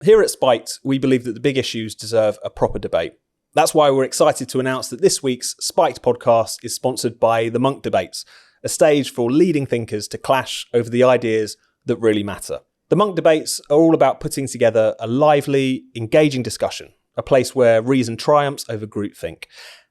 Here at Spiked, we believe that the big issues deserve a proper debate. That's why we're excited to announce that this week's Spiked podcast is sponsored by the Monk Debates, a stage for leading thinkers to clash over the ideas that really matter. The Monk Debates are all about putting together a lively, engaging discussion, a place where reason triumphs over groupthink.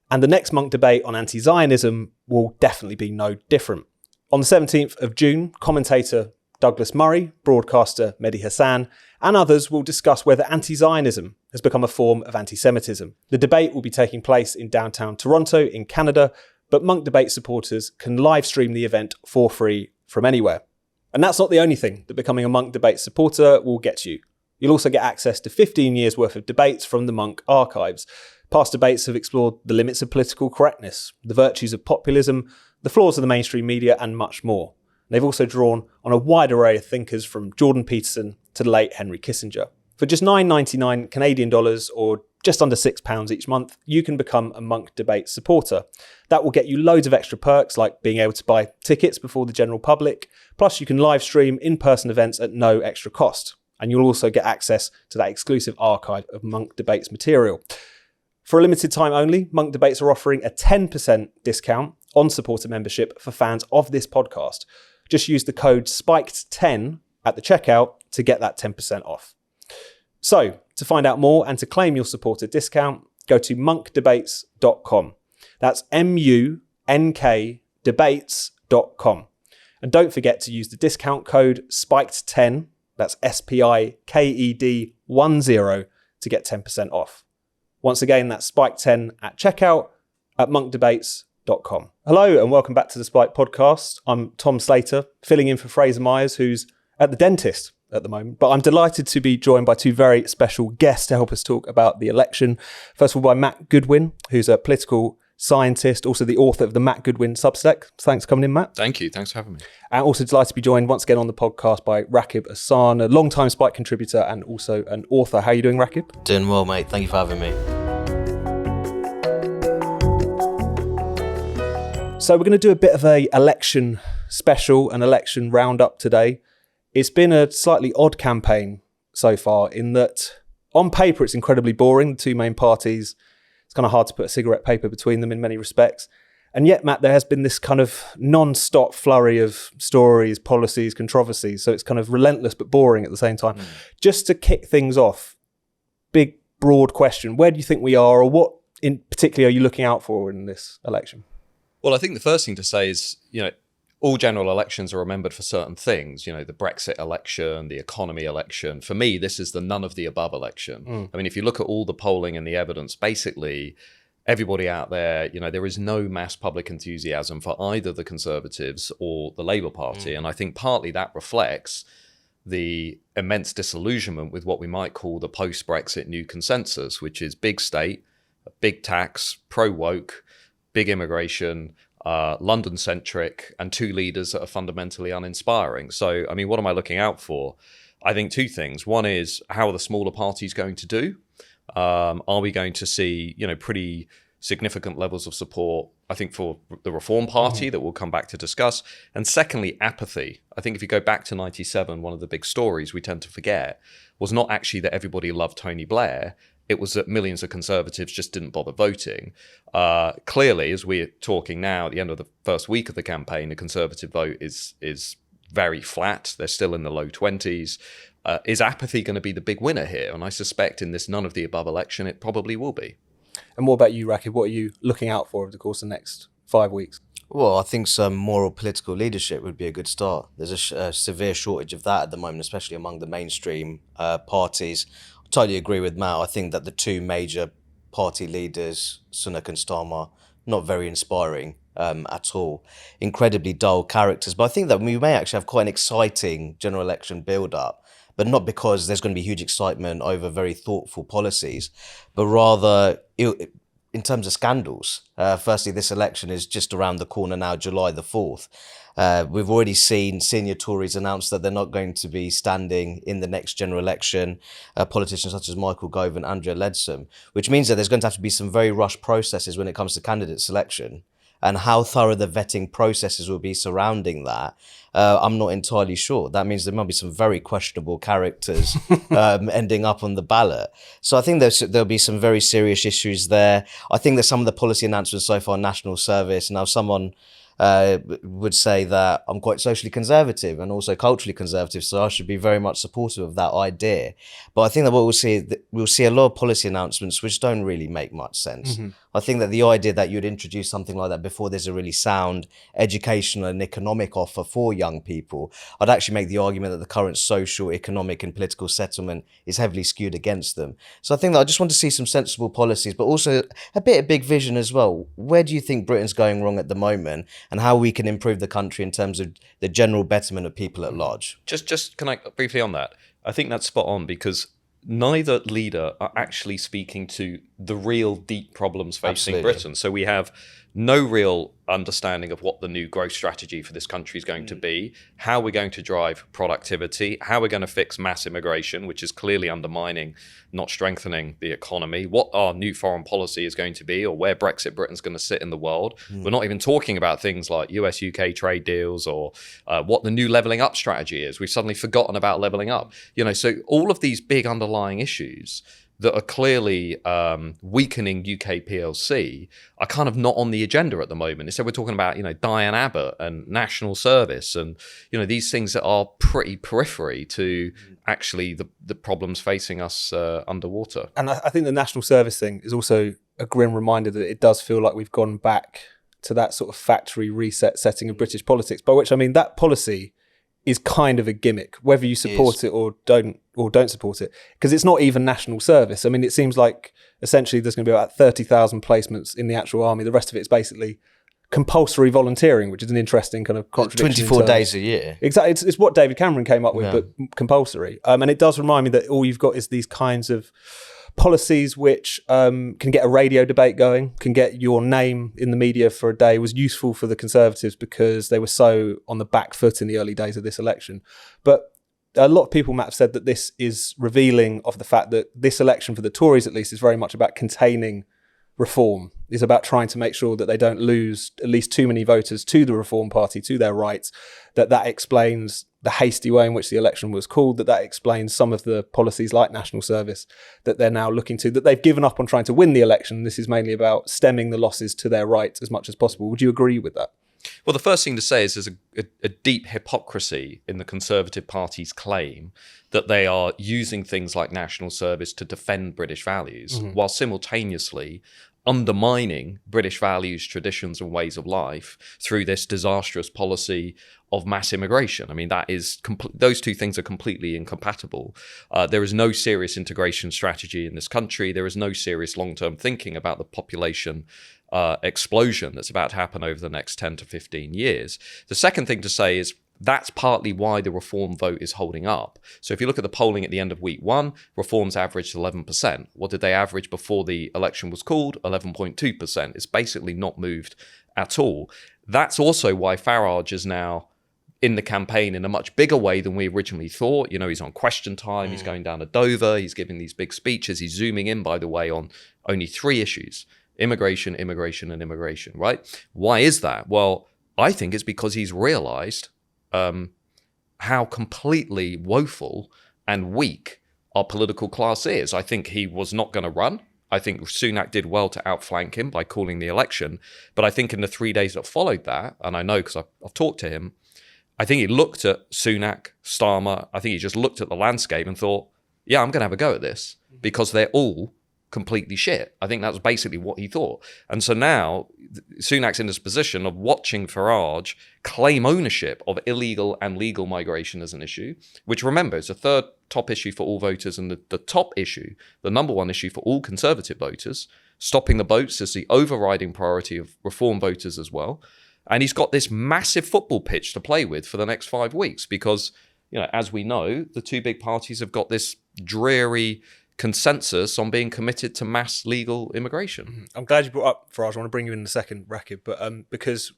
And the next Monk debate on anti-Zionism will definitely be no different. On the 17th of June, commentator Douglas Murray, broadcaster Mehdi Hassan, and others will discuss whether anti-Zionism has become a form of anti-Semitism. The debate will be taking place in downtown Toronto in Canada, but Monk Debate supporters can live stream the event for free from anywhere. And that's not the only thing that becoming a Monk Debate supporter will get you. You'll also get access to 15 years worth of debates from the Monk archives. Past debates have explored the limits of political correctness, the virtues of populism, the flaws of the mainstream media, and much more. They've also drawn on a wide array of thinkers from Jordan Peterson to the late Henry Kissinger. For just $9.99 Canadian dollars, or just under £6 each month, you can become a Monk Debate supporter. That will get you loads of extra perks, like being able to buy tickets before the general public. Plus, you can live stream in-person events at no extra cost. And you'll also get access to that exclusive archive of Monk Debates material. For a limited time only, Monk Debates are offering a 10% discount on supporter membership for fans of this podcast. Just use the code SPIKED10 at the checkout to get that 10% off. So, to find out more and to claim your supporter discount, go to monkdebates.com. That's MUNK debates.com. And don't forget to use the discount code SPIKED10, that's SPIKED10, to get 10% off. Once again, that's SPIKED10 at checkout at monkdebates.com. Hello and welcome back to the Spike podcast. I'm Tom Slater, filling in for Fraser Myers, who's at the dentist at the moment. But I'm delighted to be joined by two very special guests to help us talk about the election. First of all, by Matt Goodwin, who's a political scientist, also the author of the Matt Goodwin Substack. Thanks for coming in, Matt. Thank you. Thanks for having me. And also delighted to be joined once again on the podcast by Rakib Ehsan, a long-time Spike contributor and also an author. How are you doing, Rakib? Doing well, mate. Thank you for having me. So we're going to do a bit of a election special, an election roundup today. It's been a slightly odd campaign so far in that on paper it's incredibly boring. The two main parties, it's kind of hard to put a cigarette paper between them in many respects. And yet, Matt, there has been this kind of non-stop flurry of stories, policies, controversies. So it's kind of relentless but boring at the same time. Just to kick things off, big, broad question. Where do you think we are, or what in particular are you looking out for in this election? Well, I think the first thing to say is, all general elections are remembered for certain things. The Brexit election, the economy election. For me, this is the none of the above election. I mean, if you look at all the polling and the evidence, basically everybody out there, there is no mass public enthusiasm for either the Conservatives or the Labour Party. And I think partly that reflects the immense disillusionment with what we might call the post-Brexit new consensus, which is big state, big tax, pro-woke, big immigration, London-centric, and two leaders that are fundamentally uninspiring. So, I mean, what am I looking out for? I think two things. One is, how are the smaller parties going to do? Are we going to see, pretty significant levels of support, I think, for the Reform Party that we'll come back to discuss? And secondly, apathy. I think if you go back to 97, one of the big stories we tend to forget was not actually that everybody loved Tony Blair. It was that millions of Conservatives just didn't bother voting. Clearly, as we're talking now, at the end of the first week of the campaign, the Conservative vote is very flat. They're still in the low 20s. Is apathy going to be the big winner here? And I suspect in this none of the above election, it probably will be. And what about you, Rakib? What are you looking out for over the course of the next 5 weeks? Well, I think some moral political leadership would be a good start. There's a severe shortage of that at the moment, especially among the mainstream parties. Totally agree with Matt. I think that the two major party leaders, Sunak and Starmer, not very inspiring at all. Incredibly dull characters. But I think that we may actually have quite an exciting general election build-up, but not because there's going to be huge excitement over very thoughtful policies, but rather in terms of scandals. Firstly, this election is just around the corner now, July the 4th. We've already seen senior Tories announce that they're not going to be standing in the next general election. Politicians such as Michael Gove and Andrea Leadsom, which means that there's going to have to be some very rushed processes when it comes to candidate selection. and how thorough the vetting processes will be surrounding that, I'm not entirely sure. That means there might be some very questionable characters ending up on the ballot. So I think there'll be some very serious issues there. I think that some of the policy announcements so far, national service, now someone would say that I'm quite socially conservative and also culturally conservative, so I should be very much supportive of that idea. But I think that what we'll see a lot of policy announcements which don't really make much sense. Mm-hmm. I think that the idea that you'd introduce something like that before there's a really sound educational and economic offer for young people, I'd actually make the argument that the current social, economic and political settlement is heavily skewed against them. So I think that I just want to see some sensible policies, but also a bit of big vision as well. Where do you think Britain's going wrong at the moment, and how we can improve the country in terms of the general betterment of people at large? Just can I briefly on that? I think that's spot on, because neither leader are actually speaking to the real deep problems facing Britain. So we have no real understanding of what the new growth strategy for this country is going to be, how we're going to drive productivity, how we're going to fix mass immigration, which is clearly undermining, not strengthening the economy, what our new foreign policy is going to be, or where Brexit Britain's going to sit in the world. We're not even talking about things like US-UK trade deals, or what the new levelling up strategy is. We've suddenly forgotten about levelling up. So all of these big underlying issues that are clearly weakening UK PLC are kind of not on the agenda at the moment. Instead, we're talking about, Diane Abbott and national service and, these things that are pretty periphery to actually the problems facing us underwater. And I think the national service thing is also a grim reminder that it does feel like we've gone back to that sort of factory reset setting of British politics, by which I mean that policy is kind of a gimmick, whether you support it or don't support it, because it's not even national service. I mean, it seems like essentially there's going to be about 30,000 placements in the actual army. The rest of it is basically compulsory volunteering, which is an interesting kind of contradiction. 24 days a year. Exactly. It's what David Cameron came up with, but compulsory. And it does remind me that all you've got is these kinds of policies which can get a radio debate going, can get your name in the media for a day. Was useful for the Conservatives because they were so on the back foot in the early days of this election. But a lot of people, Matt, have said that this is revealing of the fact that this election, for the Tories at least, is very much about containing reform, is about trying to make sure that they don't lose at least too many voters to the Reform Party, to their rights, that explains the hasty way in which the election was called, that explains some of the policies like national service that they're now looking to, that they've given up on trying to win the election. This is mainly about stemming the losses to their right as much as possible. Would you agree with that? Well, the first thing to say is there's a deep hypocrisy in the Conservative Party's claim that they are using things like national service to defend British values, while simultaneously undermining British values, traditions and ways of life through this disastrous policy of mass immigration. I mean, that is those two things are completely incompatible. There is no serious integration strategy in this country. There is no serious long-term thinking about the population explosion that's about to happen over the next 10 to 15 years. The second thing to say is that's partly why the Reform vote is holding up. So if you look at the polling at the end of week one, Reform's averaged 11%. What did they average before the election was called? 11.2%. It's basically not moved at all. That's also why Farage is now in the campaign in a much bigger way than we originally thought. He's on Question Time, he's going down to Dover, he's giving these big speeches, he's zooming in, by the way, on only 3 issues: immigration, immigration, and immigration, right? Why is that? Well, I think it's because he's realised how completely woeful and weak our political class is. I think he was not going to run. I think Sunak did well to outflank him by calling the election. But I think in the 3 days that followed that, and I know because I've talked to him, I think he looked at Sunak, Starmer, I think he just looked at the landscape and thought, yeah, I'm going to have a go at this because they're all completely shit. I think that was basically what he thought. And so now Sunak's in this position of watching Farage claim ownership of illegal and legal migration as an issue, which, remember, is the third top issue for all voters and the top issue, the number one issue for all Conservative voters. Stopping the boats is the overriding priority of Reform voters as well. And he's got this massive football pitch to play with for the next 5 weeks because, as we know, the two big parties have got this dreary consensus on being committed to mass legal immigration. I'm glad you brought up Farage. I want to bring you in a second, Rakib, but because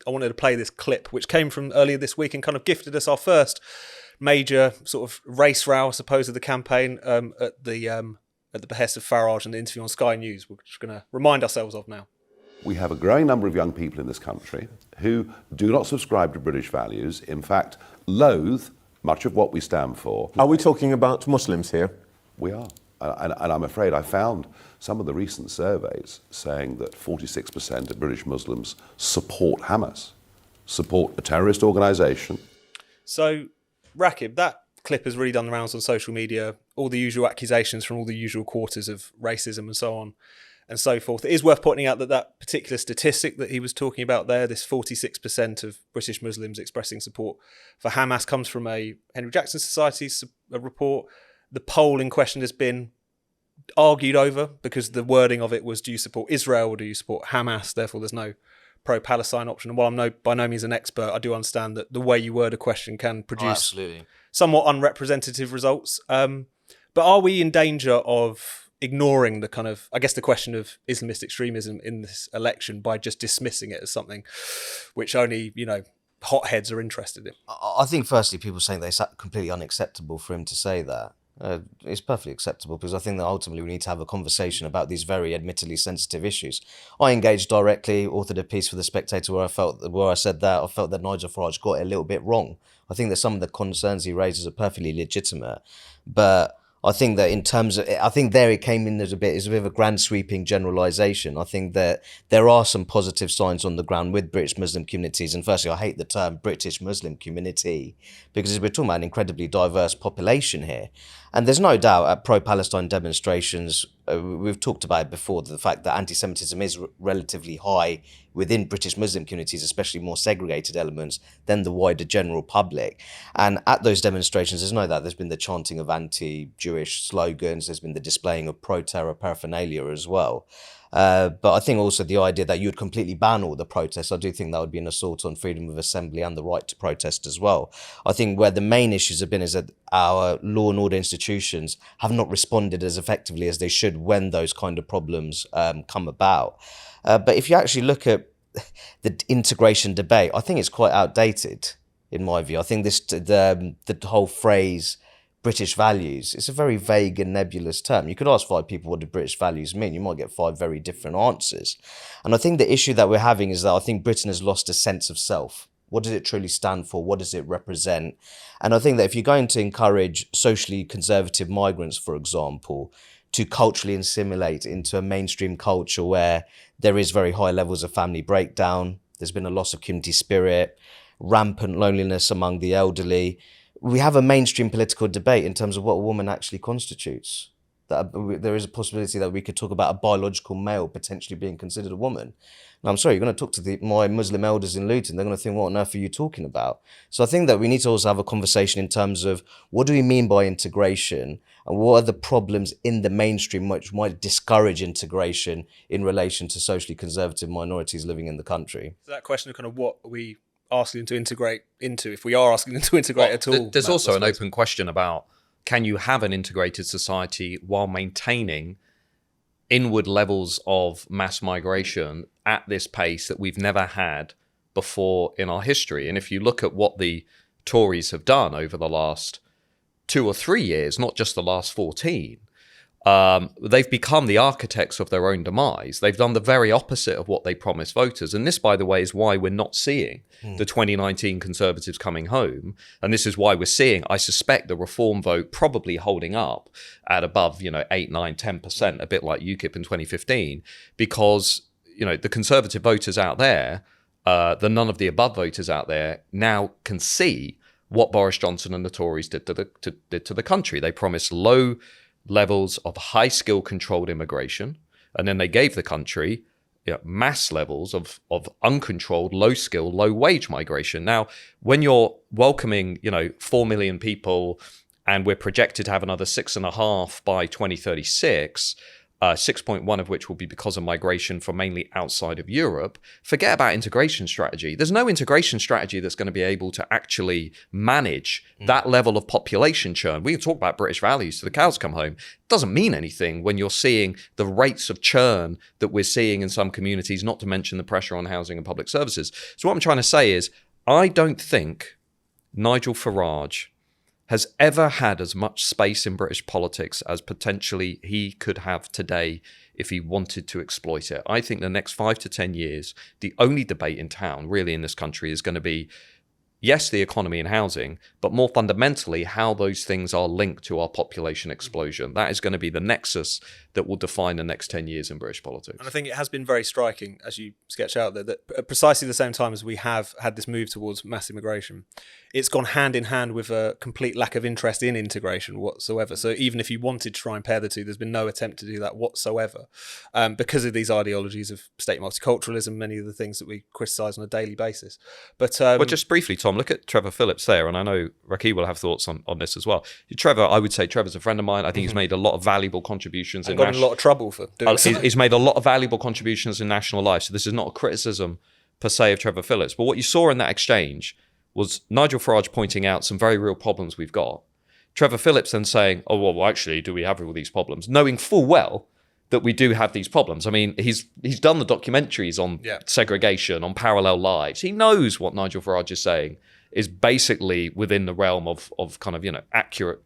I wanted to play this clip, which came from earlier this week and kind of gifted us our first major sort of race row, I suppose, of the campaign at the behest of Farage and the interview on Sky News, which we're going to remind ourselves of now. We have a growing number of young people in this country who do not subscribe to British values, in fact, loathe much of what we stand for. Are we talking about Muslims here? We are. And I'm afraid I found some of the recent surveys saying that 46% of British Muslims support Hamas, support a terrorist organisation. So, Rakib, that clip has really done the rounds on social media, all the usual accusations from all the usual quarters of racism and so on and so forth. It is worth pointing out that that particular statistic that he was talking about there, this 46% of British Muslims expressing support for Hamas, comes from a Henry Jackson Society report. The poll in question has been argued over because the wording of it was, do you support Israel or do you support Hamas? Therefore, there's no pro-Palestine option. And while I'm by no means an expert, I do understand that the way you word a question can produce somewhat unrepresentative results. But are we in danger of ignoring the kind of, I guess, the question of Islamist extremism in this election by just dismissing it as something which only, hotheads are interested in? I think, firstly, people saying that it's completely unacceptable for him to say that. It's perfectly acceptable because I think that ultimately we need to have a conversation about these very admittedly sensitive issues. I engaged directly, authored a piece for The Spectator where I felt that Nigel Farage got it a little bit wrong. I think that some of the concerns he raises are perfectly legitimate, but I think that in terms of, I think there it came in as a bit of a grand sweeping generalisation. I think that there are some positive signs on the ground with British Muslim communities. And firstly, I hate the term British Muslim community because we're talking about an incredibly diverse population here. And there's no doubt at pro-Palestine demonstrations, we've talked about it before, the fact that anti-Semitism is relatively high within British Muslim communities, especially more segregated elements than the wider general public. And at those demonstrations, there's no doubt there's been the chanting of anti-Jewish slogans, there's been the displaying of pro-terror paraphernalia as well. But I think also the idea that you would completely ban all the protests, I do think that would be an assault on freedom of assembly and the right to protest as well. I think where the main issues have been is that our law and order institutions have not responded as effectively as they should when those kind of problems come about. But if you actually look at the integration debate, I think it's quite outdated in my view. I think the whole phrase British values, it's a very vague and nebulous term. You could ask 5 people what do British values mean. You might get 5 very different answers. And I think the issue that we're having is that I think Britain has lost a sense of self. What does it truly stand for? What does it represent? And I think that if you're going to encourage socially conservative migrants, for example, to culturally assimilate into a mainstream culture where there is very high levels of family breakdown, there's been a loss of community spirit, rampant loneliness among the elderly, we have a mainstream political debate in terms of what a woman actually constitutes. That there is a possibility that we could talk about a biological male potentially being considered a woman. Now, I'm sorry, you're going to talk to my Muslim elders in Luton, they're going to think, what on earth are you talking about? So I think that we need to also have a conversation in terms of what do we mean by integration and what are the problems in the mainstream which might discourage integration in relation to socially conservative minorities living in the country. So that question of kind of what are we asking them to integrate into, if we are asking them to integrate at all. There's also an open question about, can you have an integrated society while maintaining inward levels of mass migration at this pace that we've never had before in our history? And if you look at what the Tories have done over the last 2 or 3 years, not just the last 14, they've become the architects of their own demise. They've done the very opposite of what they promised voters. And this, by the way, is why we're not seeing the 2019 Conservatives coming home. And this is why we're seeing, I suspect, the reform vote probably holding up at above, 8, 9, 10%, a bit like UKIP in 2015, because, the Conservative voters out there, the none of the above voters out there now can see what Boris Johnson and the Tories did to the country. They promised low levels of high skill controlled immigration, and then they gave the country mass levels of uncontrolled low skill, low wage migration. Now, when you're welcoming 4 million people and we're projected to have another 6.5 by 2036, 6.1 of which will be because of migration from mainly outside of Europe, forget about integration strategy. There's no integration strategy that's going to be able to actually manage that level of population churn. We can talk about British values till the cows come home. It doesn't mean anything when you're seeing the rates of churn that we're seeing in some communities, not to mention the pressure on housing and public services. So what I'm trying to say is, I don't think Nigel Farage has ever had as much space in British politics as potentially he could have today if he wanted to exploit it. I think the next 5 to 10 years, the only debate in town, really, in this country is going to be, yes, the economy and housing, but more fundamentally, how those things are linked to our population explosion. That is going to be the nexus that will define the next 10 years in British politics. And I think it has been very striking, as you sketch out there, that at precisely the same time as we have had this move towards mass immigration, it's gone hand in hand with a complete lack of interest in integration whatsoever. So even if you wanted to try and pair the two, there's been no attempt to do that whatsoever, because of these ideologies of state multiculturalism, many of the things that we criticise on a daily basis. But well, just briefly, Tom, look at Trevor Phillips there, and I know Rakib will have thoughts on this as well. Trevor, I would say Trevor's a friend of mine. I think he's made a lot of valuable contributions. And got in a lot of trouble for doing so. He's made a lot of valuable contributions in national life, so this is not a criticism per se of Trevor Phillips. But what you saw in that exchange was Nigel Farage pointing out some very real problems we've got. Trevor Phillips then saying, oh, well, actually, do we have all these problems? Knowing full well that we do have these problems. I mean, he's done the documentaries on segregation, on parallel lives. He knows what Nigel Farage is saying is basically within the realm of kind of, accurate,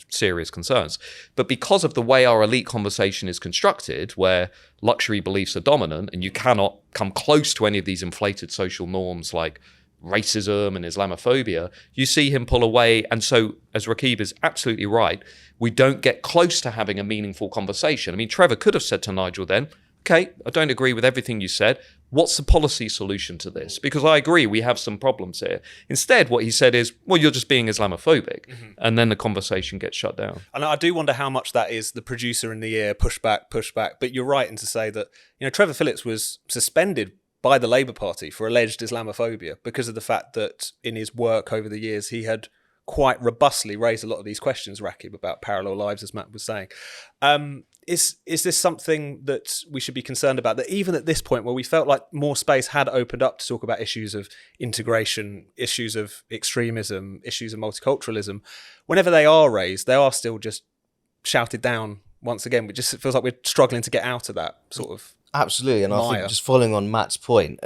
serious concerns. But because of the way our elite conversation is constructed, where luxury beliefs are dominant and you cannot come close to any of these inflated social norms like racism and Islamophobia, you see him pull away. And so, as Rakib is absolutely right, we don't get close to having a meaningful conversation. I mean, Trevor could have said to Nigel then, okay, I don't agree with everything you said. What's the policy solution to this? Because I agree we have some problems here. Instead, what he said is, well, you're just being Islamophobic. And then the conversation gets shut down. And I do wonder how much that is the producer in the ear, push back. But you're right in to say that, Trevor Phillips was suspended by the Labour Party for alleged Islamophobia because of the fact that in his work over the years, he had quite robustly raised a lot of these questions, Rakib, about parallel lives, as Matt was saying. Is this something that we should be concerned about? That even at this point where we felt like more space had opened up to talk about issues of integration, issues of extremism, issues of multiculturalism, whenever they are raised, they are still just shouted down once again. It just feels like we're struggling to get out of that sort of Absolutely, and I think just following on Matt's point,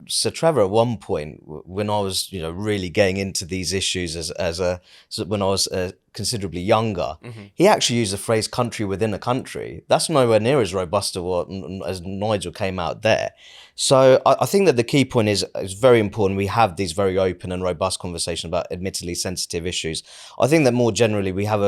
Sir Trevor at one point, when I was really getting into these issues when I was considerably younger, he actually used the phrase "country within a country." That's nowhere near as robust as Nigel came out there. So I think that the key point is it's very important we have these very open and robust conversations about admittedly sensitive issues. I think that more generally we have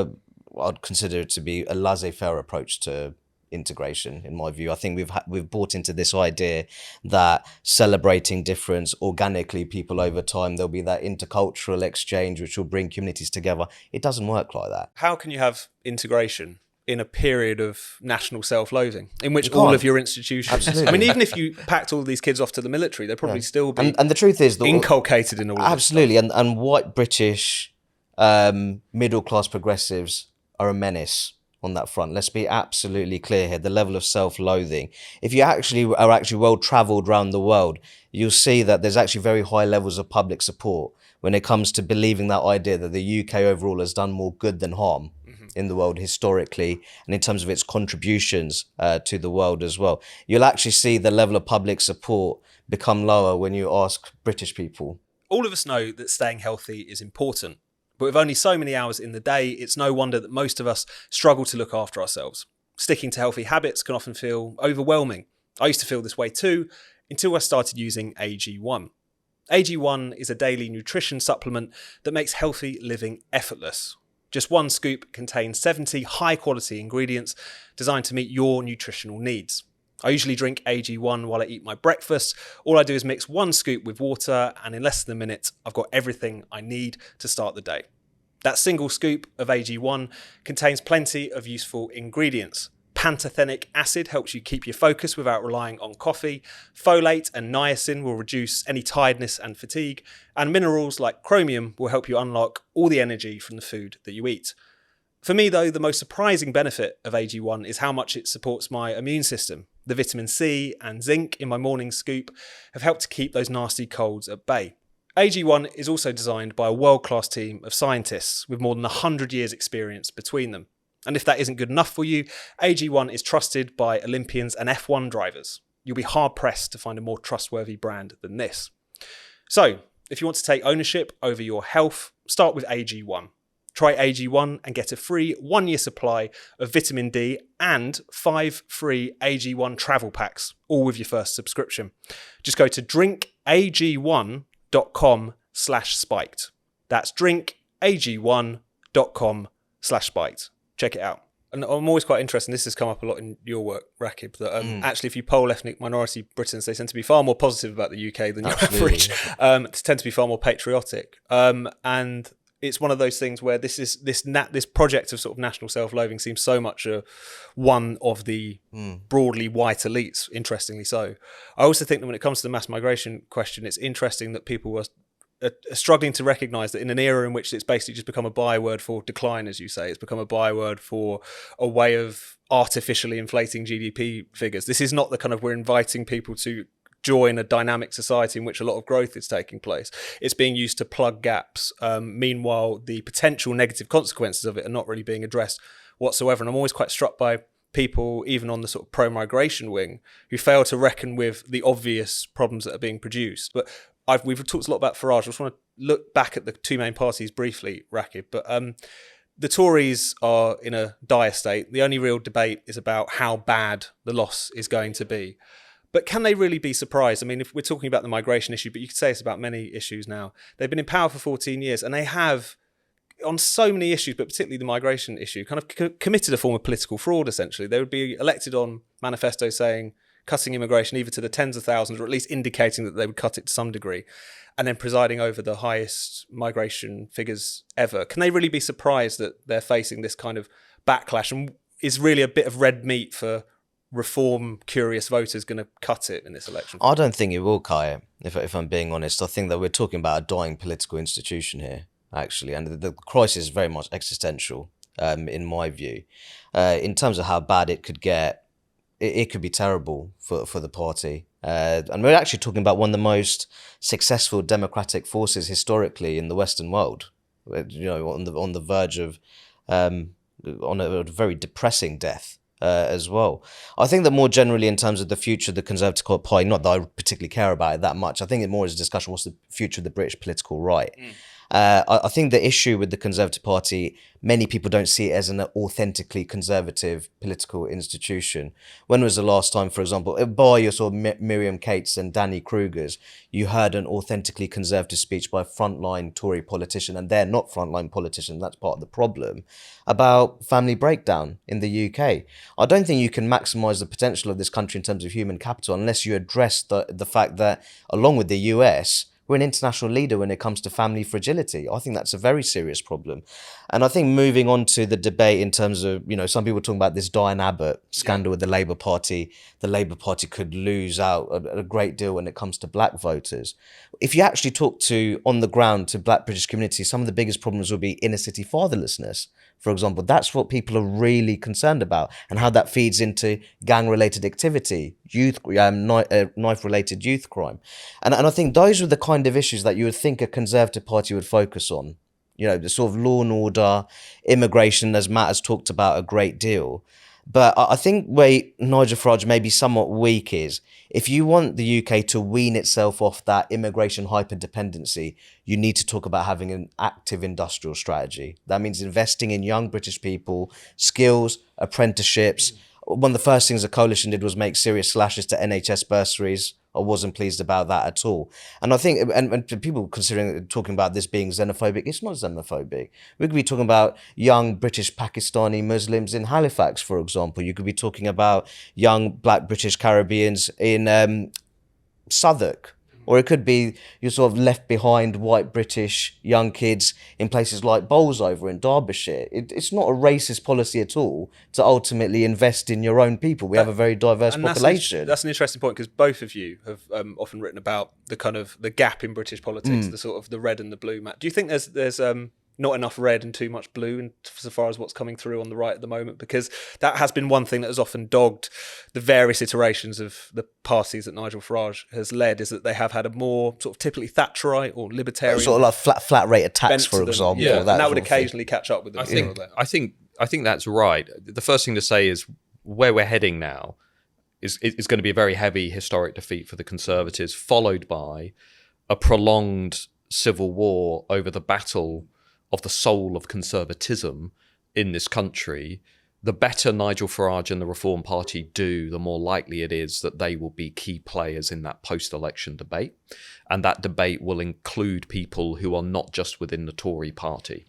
I'd consider it to be a laissez-faire approach to integration, in my view. I think we've bought into this idea that celebrating difference organically, people over time, there'll be that intercultural exchange which will bring communities together. It doesn't work like that. How can you have integration in a period of national self-loathing in which all of your institutions... Absolutely. I mean, even if you packed all these kids off to the military, they'd probably still be and the truth is inculcated in all of this absolutely, and white British middle-class progressives are a menace on that front. Let's be absolutely clear here. The level of self-loathing. If you are well travelled around the world, you'll see that there's actually very high levels of public support when it comes to believing that idea that the UK overall has done more good than harm in the world historically, and in terms of its contributions to the world as well. You'll actually see the level of public support become lower when you ask British people. All of us know that staying healthy is important. But with only so many hours in the day, it's no wonder that most of us struggle to look after ourselves. Sticking to healthy habits can often feel overwhelming. I used to feel this way too, until I started using AG1. AG1 is a daily nutrition supplement that makes healthy living effortless. Just one scoop contains 70 high-quality ingredients designed to meet your nutritional needs. I usually drink AG1 while I eat my breakfast. All I do is mix one scoop with water, and in less than a minute, I've got everything I need to start the day. That single scoop of AG1 contains plenty of useful ingredients. Pantothenic acid helps you keep your focus without relying on coffee. Folate and niacin will reduce any tiredness and fatigue. And minerals like chromium will help you unlock all the energy from the food that you eat. For me, though, the most surprising benefit of AG1 is how much it supports my immune system. The vitamin C and zinc in my morning scoop have helped to keep those nasty colds at bay. AG1 is also designed by a world-class team of scientists with more than 100 years' experience between them. And if that isn't good enough for you, AG1 is trusted by Olympians and F1 drivers. You'll be hard-pressed to find a more trustworthy brand than this. So, if you want to take ownership over your health, start with AG1. Try AG1 and get a free 1-year supply of vitamin D and 5 free AG1 travel packs, all with your first subscription. Just go to drinkag1.com/spiked. That's drinkag1.com/spiked. Check it out. And I'm always quite interested, and this has come up a lot in your work, Rakib, that actually if you poll ethnic minority Britons, they tend to be far more positive about the UK than your average. They tend to be far more patriotic. And it's one of those things where this project of sort of national self-loathing seems so much one of the broadly white elites, interestingly so. I also think that when it comes to the mass migration question, it's interesting that people were struggling to recognise that in an era in which it's basically just become a byword for decline, as you say, it's become a byword for a way of artificially inflating GDP figures. This is not the kind of, we're inviting people to join a dynamic society in which a lot of growth is taking place. It's being used to plug gaps. Meanwhile, the potential negative consequences of it are not really being addressed whatsoever. And I'm always quite struck by people, even on the sort of pro-migration wing, who fail to reckon with the obvious problems that are being produced. But we've talked a lot about Farage. I just want to look back at the two main parties briefly, Rakib. But the Tories are in a dire state. The only real debate is about how bad the loss is going to be. But can they really be surprised? I mean, if we're talking about the migration issue, but you could say it's about many issues now. They've been in power for 14 years and they have, on so many issues, but particularly the migration issue, kind of committed a form of political fraud, essentially. They would be elected on manifesto saying cutting immigration either to the tens of thousands or at least indicating that they would cut it to some degree, and then presiding over the highest migration figures ever. Can they really be surprised that they're facing this kind of backlash, and is really a bit of red meat for reform curious voters going to cut it in this election? I don't think it will, Kai, if I'm being honest. I think that we're talking about a dying political institution here, actually, and the crisis is very much existential, in my view. In terms of how bad it could get, it could be terrible for the party. And we're actually talking about one of the most successful democratic forces historically in the Western world, you know, on the verge of on a very depressing death as well. I think that more generally in terms of the future of the Conservative Party, not that I particularly care about it that much, I think it more is a discussion, what's the future of the British political right? I think the issue with the Conservative Party, many people don't see it as an authentically conservative political institution. When was the last time, for example, by your sort of Miriam Cates and Danny Krugers, you heard an authentically conservative speech by a frontline Tory politician, and they're not frontline politicians, that's part of the problem, about family breakdown in the UK. I don't think you can maximise the potential of this country in terms of human capital unless you address the fact that, along with the US, we're an international leader when it comes to family fragility. I think that's a very serious problem. And I think moving on to the debate in terms of, you know, some people talking about this Diane Abbott scandal with the Labour Party could lose out a great deal when it comes to black voters. If you actually talk to, on the ground, to black British communities, some of the biggest problems will be inner city fatherlessness. For example, that's what people are really concerned about, and how that feeds into gang-related activity, knife-related youth crime. And I think those are the kind of issues that you would think a Conservative Party would focus on. You know, the sort of law and order, immigration, as Matt has talked about a great deal. But I think where Nigel Farage may be somewhat weak is, if you want the UK to wean itself off that immigration hyper-dependency, you need to talk about having an active industrial strategy. That means investing in young British people, skills, apprenticeships. One of the first things the coalition did was make serious slashes to NHS bursaries. I wasn't pleased about that at all. And I think, and people talking about this being xenophobic, it's not xenophobic. We could be talking about young British Pakistani Muslims in Halifax, for example. You could be talking about young black British Caribbeans in Southwark. Or it could be your sort of left behind white British young kids in places like Bolsover in Derbyshire. It's not a racist policy at all to ultimately invest in your own people. We have a very diverse population. That's an interesting point, because both of you have often written about the kind of the gap in British politics, the sort of the red and the blue. Matt, do you think there's not enough red and too much blue, and so far as what's coming through on the right at the moment? Because that has been one thing that has often dogged the various iterations of the parties that Nigel Farage has led, is that they have had a more sort of typically Thatcherite or libertarian, sort of like flat rate attacks, for example. Yeah, and that would occasionally catch up with them. I think that's right. The first thing to say is where we're heading now is going to be a very heavy historic defeat for the Conservatives, followed by a prolonged civil war over the battle of the soul of conservatism in this country, the better Nigel Farage and the Reform Party do, the more likely it is that they will be key players in that post-election debate. And that debate will include people who are not just within the Tory party.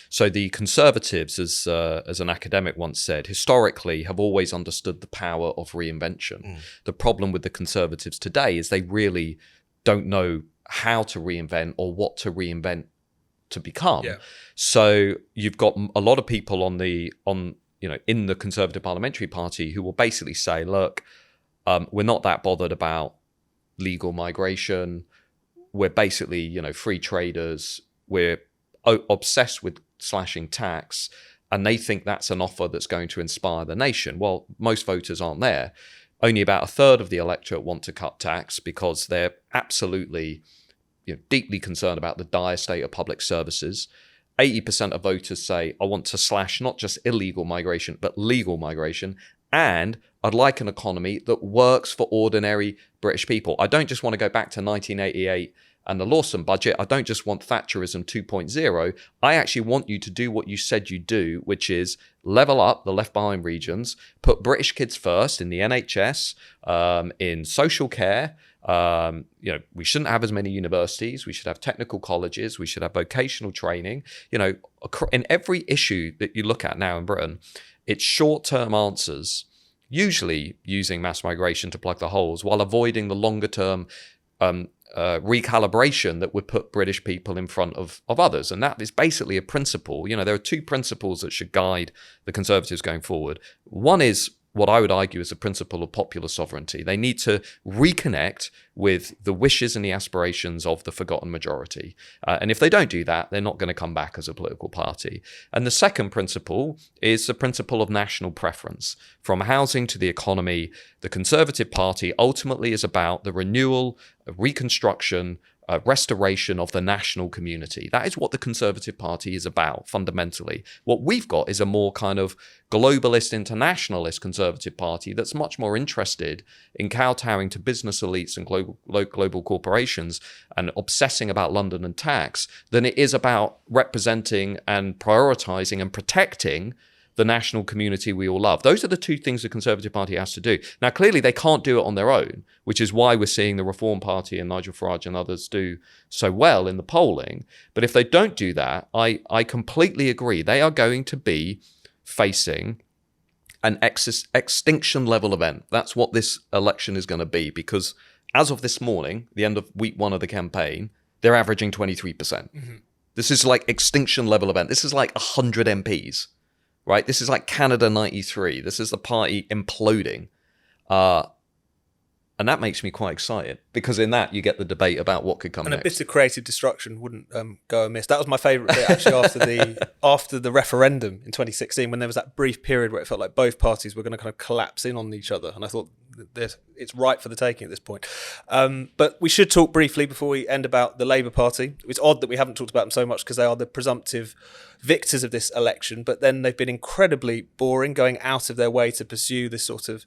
So the Conservatives, as an academic once said, historically have always understood the power of reinvention. The problem with the Conservatives today is they really don't know how to reinvent or what to reinvent to become. Yeah. So you've got a lot of people in the Conservative Parliamentary Party who will basically say, look, we're not that bothered about legal migration. We're basically, free traders. We're obsessed with slashing tax. And they think that's an offer that's going to inspire the nation. Well, most voters aren't there. Only about a third of the electorate want to cut tax because they're absolutely deeply concerned about the dire state of public services. 80% of voters say, I want to slash not just illegal migration, but legal migration. And I'd like an economy that works for ordinary British people. I don't just want to go back to 1988 and the Lawson budget. I don't just want Thatcherism 2.0. I actually want you to do what you said you do, which is level up the left behind regions, put British kids first in the NHS, in social care. We shouldn't have as many universities. We should have technical colleges. We should have vocational training. In every issue that you look at now in Britain, it's short-term answers, usually using mass migration to plug the holes, while avoiding the longer-term recalibration that would put British people in front of others. And that is basically a principle. There are two principles that should guide the Conservatives going forward. One is what I would argue is a principle of popular sovereignty. They need to reconnect with the wishes and the aspirations of the forgotten majority. And if they don't do that, they're not going to come back as a political party. And the second principle is the principle of national preference. From housing to the economy, the Conservative Party ultimately is about the renewal, reconstruction, restoration of the national community. That is what the Conservative Party is about, fundamentally. What we've got is a more kind of globalist, internationalist Conservative Party that's much more interested in kowtowing to business elites and global corporations and obsessing about London and tax than it is about representing and prioritising and protecting the national community we all love. Those are the two things the Conservative Party has to do. Now, clearly, they can't do it on their own, which is why we're seeing the Reform Party and Nigel Farage and others do so well in the polling. But if they don't do that, I completely agree. They are going to be facing an extinction level event. That's what this election is going to be, because as of this morning, the end of week one of the campaign, they're averaging 23%. Mm-hmm. This is like extinction level event. This is like 100 MPs. Right, this is like Canada 93. This is the party imploding. And that makes me quite excited, because in that you get the debate about what could come next. And a bit of creative destruction wouldn't go amiss. That was my favourite bit, actually, after the referendum in 2016, when there was that brief period where it felt like both parties were going to kind of collapse in on each other. And I thought it's right for the taking at this point. But we should talk briefly before we end about the Labour Party. It's odd that we haven't talked about them so much, because they are the presumptive victors of this election, but then they've been incredibly boring, going out of their way to pursue this sort of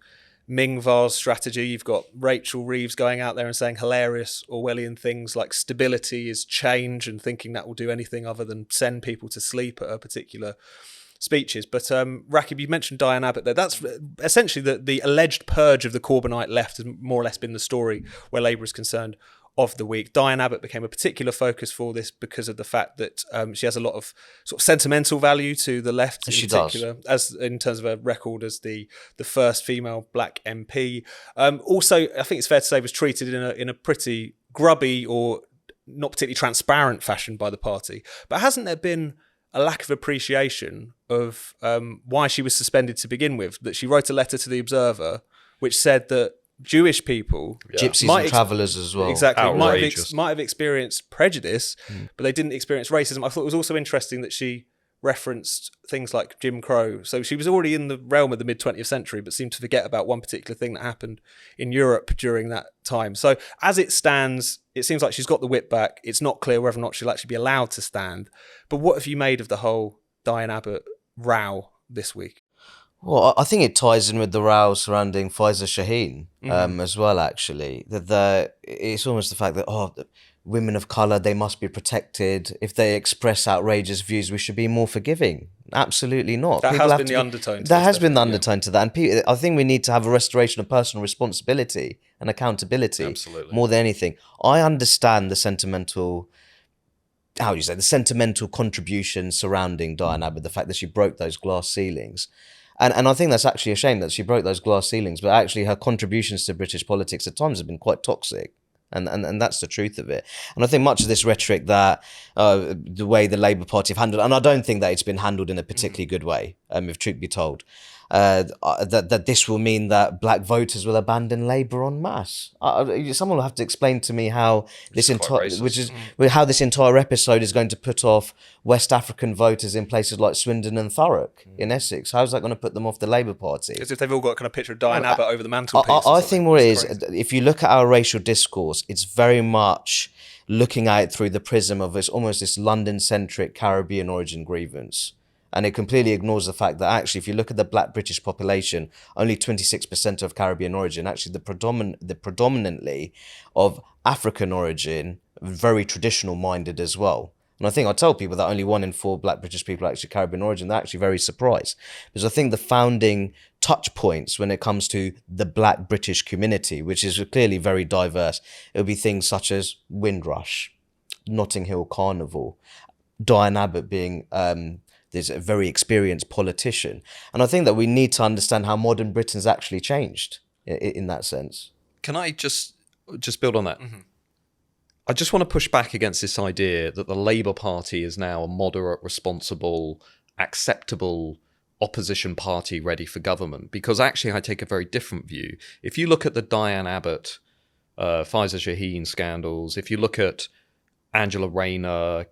Ming Vase strategy. You've got Rachel Reeves going out there and saying hilarious Orwellian things like stability is change, and thinking that will do anything other than send people to sleep at her particular speeches. But Rakib, you mentioned Diane Abbott there. That's essentially the alleged purge of the Corbynite left has more or less been the story where Labour is concerned of the week. Diane Abbott became a particular focus for this because of the fact that she has a lot of sort of sentimental value to the left, in particular, as in terms of her record as the first female black MP. Also, I think it's fair to say, was treated in a pretty grubby or not particularly transparent fashion by the party. But hasn't there been a lack of appreciation of why she was suspended to begin with? That she wrote a letter to the Observer which said that Jewish people, gypsies and travellers as well, exactly, might have experienced prejudice, but they didn't experience racism. I thought it was also interesting that she referenced things like Jim Crow. So she was already in the realm of the mid-20th century, but seemed to forget about one particular thing that happened in Europe during that time. So as it stands, it seems like she's got the whip back. It's not clear whether or not she'll actually be allowed to stand. But what have you made of the whole Diane Abbott row this week? Well, I think it ties in with the row surrounding Faiza Shaheen as well, actually. That it's almost the fact that, women of colour, they must be protected. If they express outrageous views, we should be more forgiving. Absolutely not. That has been the undertone. That has been the undertone to that. And I think we need to have a restoration of personal responsibility and accountability. Absolutely. More than anything. I understand the sentimental contribution surrounding Diane Abbott, the fact that she broke those glass ceilings. And I think that's actually a shame that she broke those glass ceilings, but actually her contributions to British politics at times have been quite toxic. And that's the truth of it. And I think much of this rhetoric that the way the Labour Party have handled, and I don't think that it's been handled in a particularly good way, if truth be told, that this will mean that black voters will abandon Labour en masse. Someone will have to explain to me how this entire episode is going to put off West African voters in places like Swindon and Thurrock in Essex. How's that going to put them off the Labour Party? As if they've all got kind of picture of Diane Abbott over the mantelpiece. I think what it is, if you look at our racial discourse, it's very much looking at it through the prism of this London-centric Caribbean origin grievance. And it completely ignores the fact that actually, if you look at the black British population, only 26% of Caribbean origin, actually the predominantly of African origin, very traditional minded as well. And I think I tell people that only 1 in 4 black British people are actually Caribbean origin. They're actually very surprised. Because I think the founding touch points when it comes to the black British community, which is clearly very diverse, it would be things such as Windrush, Notting Hill Carnival, Diane Abbott being this a very experienced politician. And I think that we need to understand how modern Britain's actually changed in that sense. Can I just build on that? Mm-hmm. I just want to push back against this idea that the Labour Party is now a moderate, responsible, acceptable opposition party ready for government, because actually I take a very different view. If you look at the Diane Abbott, Faiza Shaheen scandals, if you look at Angela Rayner,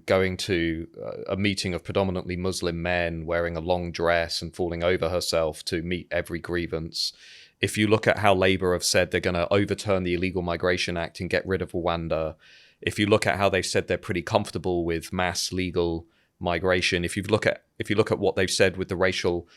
going to a meeting of predominantly Muslim men wearing a long dress and falling over herself to meet every grievance. If you look at how Labour have said they're going to overturn the Illegal Migration Act and get rid of Rwanda. If you look at how they've said they're pretty comfortable with mass legal migration. If you look at what they've said with the racial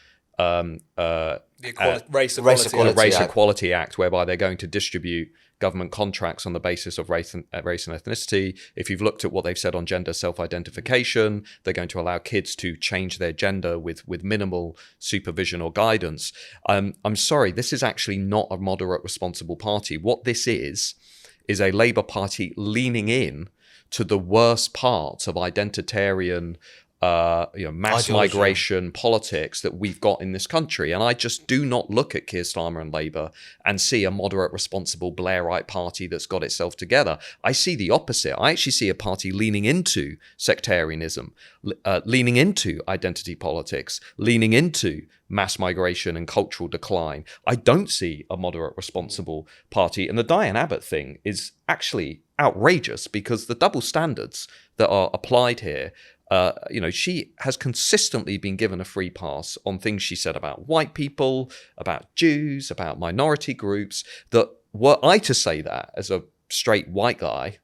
Race Equality Act, whereby they're going to distribute government contracts on the basis of race and ethnicity. If you've looked at what they've said on gender self-identification, they're going to allow kids to change their gender with minimal supervision or guidance. I'm sorry, this is actually not a moderate, responsible party. What this is a Labour Party leaning in to the worst parts of identitarian mass migration politics that we've got in this country. And I just do not look at Keir Starmer and Labour and see a moderate, responsible Blairite party that's got itself together. I see the opposite. I actually see a party leaning into sectarianism, leaning into identity politics, leaning into mass migration and cultural decline. I don't see a moderate, responsible party. And the Diane Abbott thing is actually outrageous, because the double standards that are applied here, she has consistently been given a free pass on things she said about white people, about Jews, about minority groups, that were I to say that as a straight white guy,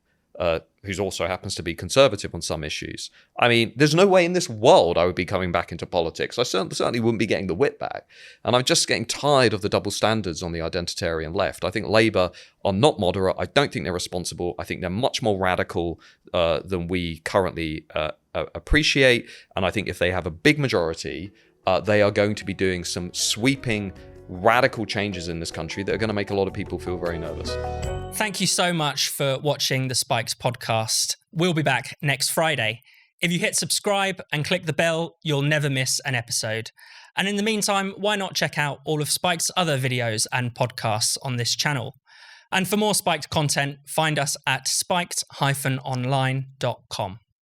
who also happens to be conservative on some issues, I mean, there's no way in this world I would be coming back into politics. I certainly wouldn't be getting the whip back. And I'm just getting tired of the double standards on the identitarian left. I think Labour are not moderate. I don't think they're responsible. I think they're much more radical than we currently appreciate. And I think if they have a big majority, they are going to be doing some sweeping, radical changes in this country that are going to make a lot of people feel very nervous. Thank you so much for watching the Spikes podcast. We'll be back next Friday. If you hit subscribe and click the bell, you'll never miss an episode. And in the meantime, why not check out all of Spike's other videos and podcasts on this channel? And for more Spiked content, find us at spiked-online.com.